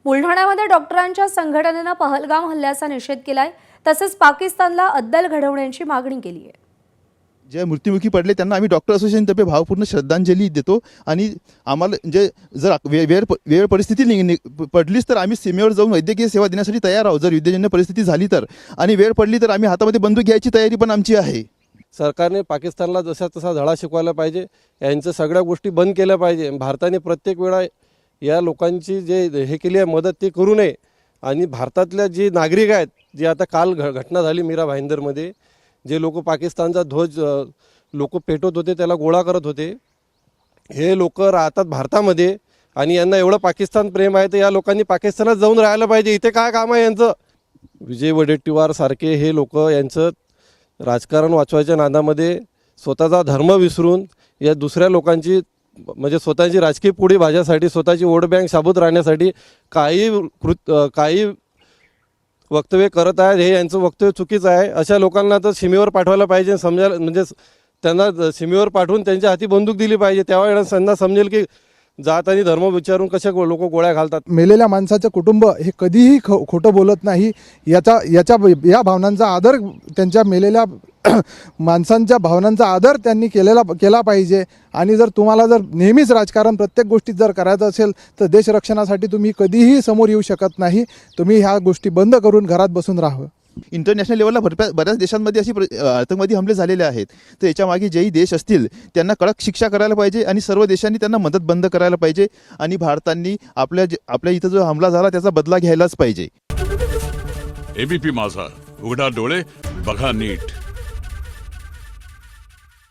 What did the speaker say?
बुलढाण्यामध्ये डॉक्टरांच्या संघटनेनं पहलगाम हल्ल्याचा निषेध केलाय, तसेच पाकिस्तानला अद्दल घडवण्याची मागणी केली आहे। जे मृत्युमुखी पडले त्यांना आम्ही डॉक्टर असोसिएशनतर्फे भावपूर्ण श्रद्धांजली देतो आणि आम्हाला जे जर वेळ परिस्थिती पडलीच तर आम्ही सीमेवर जाऊन वैद्यकीय सेवा देण्यासाठी तयार आहोत, जर युद्धजन्य परिस्थिती झाली तर, आणि वेळ पडली तर आम्ही हातामध्ये बंदूक घ्यायची तयारी पण आमची आहे। सरकारने पाकिस्तानला जसा तसा धडा शिकवायला पाहिजे, यांच्या सगळ्या गोष्टी बंद केल्या पाहिजे। भारताने प्रत्येक वेळा या लोकांची जे हे केली आहे मदत ती करू नये, आणि भारतातल्या जी नागरिक आहेत, जी आता काल घटना झाली मीरा भाईंदरमध्ये, जे लोक पाकिस्तानचा ध्वज लोक पेटवत होते, त्याला गोळा करत होते, हे लोक राहतात भारतामध्ये आणि यांना एवढं पाकिस्तान प्रेम आहे, तर या लोकांनी पाकिस्तानात जाऊन राहायला पाहिजे। इथे काय काम आहे यांचं? विजय वडेट्टीवार सारखे हे लोक यांचं राजकारण वाचवायच्या नादामध्ये स्वतःचा धर्म विसरून या दुसऱ्या लोकांची म्हणजे स्वतःची राजकीय पोळी भाज्यासाठी, स्वतःची वोट बँक शाबूत राहण्यासाठी काही वक्तव्य करत आहेत। हे यांचं वक्तव्य चुकीचं आहे। अशा लोकांना तर सीमेवर पाठवायला पाहिजे, समजायला म्हणजे त्यांना सीमेवर पाठवून त्यांच्या हाती बंदूक दिली पाहिजे, तेव्हा त्यांना समजेल की जात आणि धर्म विचारून कशा लोक गोळ्या घालतात। मेलेल्या माणसाचं कुटुंब हे कधीही खोटं बोलत नाही। या भावनांचा आदर, त्यांच्या मेलेल्या माणसांच्या भावनांचा आदर त्यांनी केला पाहिजे। आणि जर तुम्हाला जर नेहमीच राजकारण प्रत्येक गोष्टीत जर करायचं असेल तर देशरक्षणासाठी तुम्ही कधीही समोर येऊ शकत नाही। तुम्ही ह्या गोष्टी बंद करून घरात बसून राहावं। इंटरनॅशनल लेवलला बऱ्याच देशांमध्ये अशी आतंकवादी हमले झालेले आहेत, तर याच्यामागे जेही देश असतील त्यांना कडक शिक्षा करायला पाहिजे आणि सर्व देशांनी त्यांना मदत बंद करायला पाहिजे, आणि भारतांनी आपल्या इथं जो हमला झाला त्याचा बदला घ्यायलाच पाहिजे। एबीपी माझा, उघडा डोळे बघा नीट।